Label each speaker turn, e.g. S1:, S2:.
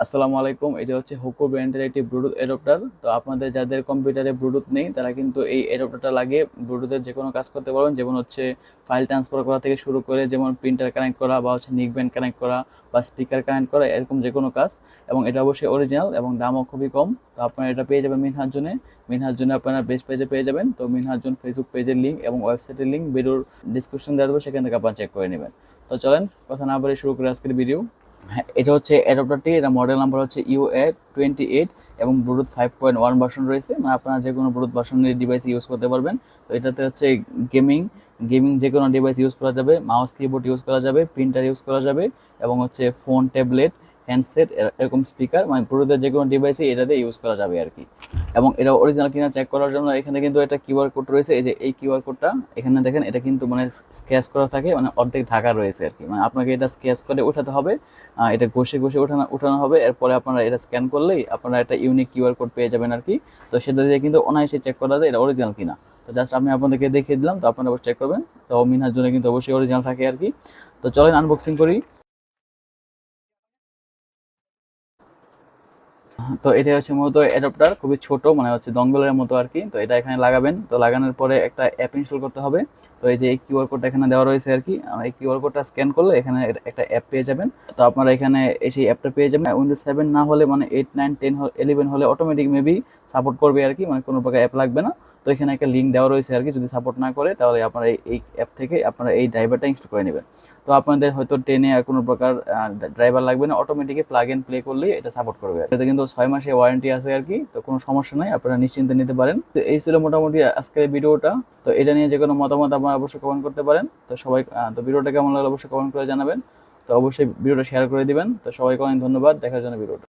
S1: আসসালামু আলাইকুম। এটা হচ্ছে হোকো ব্র্যান্ডের একটি ব্লুটুথ অ্যাডাপ্টার। তো আপনাদের যাদের কম্পিউটারে ব্লুটুথ নেই তারা কিন্তু এই অ্যাডাপ্টারটা লাগিয়ে ব্লুটুথের যে কোনো কাজ করতে পারবেন। যেমন হচ্ছে ফাইল ট্রান্সফার করা থেকে শুরু করে যেমন প্রিন্টার কানেক্ট করা বা হচ্ছে নিকব্যান্ড কানেক্ট করা বা স্পিকার কানেক্ট করা, এরকম যে কোনো কাজ। এবং এটা অবশ্যই অরিজিনাল এবং দামও খুবই কম। তো আপনারা এটা পেয়ে যাবেন মিনহাজ জোনে। মিনহাজ জোনে আপনারা বেস পেজে পেয়ে যাবেন। তো মিনহাজ জোন ফেসবুক পেজের লিঙ্ক এবং ওয়েবসাইটের লিঙ্ক ভিডিওর ডিসক্রিপশন দেওয়া দেবো, সেখান থেকে আপনারা চেক করে নেবেন। তো চলেন কথা না বলে শুরু করে আজকের ভিডিও। হ্যাঁ, এটা হচ্ছে অ্যাডাপ্টারটি, এটা মডেল নাম্বার হচ্ছে UA28 এবং ব্লুটুথ 5.1 ভার্সন রয়েছে। মানে আপনারা যে কোনো ব্লুটুথ ভার্সনের ডিভাইস ইউজ করতে পারবেন। তো এটাতে হচ্ছে গেমিং গেমিং যে কোনো ডিভাইস ইউজ করা যাবে, মাউস কিবোর্ড ইউজ করা যাবে, প্রিন্টার ইউজ করা যাবে এবং হচ্ছে ফোন, ট্যাবলেট, হ্যান্ডসেট, এরকম স্পিকার, মানে ব্লুটুথের যে কোনো ডিভাইসই এটাতে ইউজ করা যাবে আর কি। এবং এটা অরিজিনাল কিনা চেক করার জন্য এখানে কিন্তু একটা কিউআর কোড রয়েছে। এই যে এই কিউআর কোডটা এখানে দেখেন, এটা কিন্তু মানে স্ক্যাচ করা থাকে, মানে অর্ধেক ঢাকা রয়েছে আর কি। মানে আপনাকে এটা স্ক্যাচ করে উঠাতে হবে, এটা ঘষে ঘষে উঠানো হবে। এরপরে আপনারা এটা স্ক্যান করলেই আপনারা একটা ইউনিক কিউআর কোড পেয়ে যাবেন আর কি। তো সেটা দিয়ে কিন্তু অনায়াসে চেক করা যায় এটা অরিজিনাল কিনা। তো জাস্ট আমি আপনাদেরকে দেখিয়ে দিলাম, তো আপনারা অবশ্যই চেক করবেন। তো মিনহাজ জন্য কিন্তু অবশ্যই অরিজিনাল থাকে আর কি। তো চলেন আনবক্সিং করি। তো এটা হচ্ছে মূলত অ্যাডাপ্টার, খুবই ছোট, মানে হচ্ছে দঙ্গলের মতো আর কি। তো এটা এখানে লাগাবেন, তো লাগানোর পরে একটা অ্যাপ ইনস্টল করতে হবে। তো এই যে এই কিউআর কোডটা এখানে দেওয়া রয়েছে আর কি। এই কিউআর কোডটা স্ক্যান করলে এখানে একটা অ্যাপ পেয়ে যাবেন। তো আপনারা এখানে এসে অ্যাপটা পেয়ে যাবেন। উইন্ডোজ 7 না হলে, মানে 8, 9, 10, 11 হলে অটোমেটিক মেবি সাপোর্ট করবে আর কি, মানে কোনো প্রকার অ্যাপ লাগবে না। তো এখানে একটা লিঙ্ক দেওয়া রয়েছে আর কি, যদি সাপোর্ট না করে তাহলে আপনারা এই অ্যাপ থেকে আপনারা এই ড্রাইভারটা ইনস্টল করে নেবেন। তো আপনাদের হয়তো টেনে আর কোনো প্রকার ড্রাইভার লাগবে না, অটোমেটিক প্লাগ এন্ড প্লে করলেই এটা সাপোর্ট করবে। এতে কিন্তু 6 মাসের ওয়ারেন্টি আছে আর কি। তো কোনো সমস্যা নাই, আপনারা নিশ্চিন্তে নিতে পারেন। তো এই ছিল মোটামুটি আজকের ভিডিওটা। তো এটা নিয়ে যে কোনো মতামত আপনারা অবশ্যই কমেন্ট করতে পারেন। তো সবাই তো ভিডিওটা কেমন লাগলো অবশ্যই কমেন্ট করে জানাবেন। তো অবশ্যই ভিডিওটা শেয়ার করে দিবেন। তো সবাইকে অনেক ধন্যবাদ দেখার জন্য ভিডিওটা।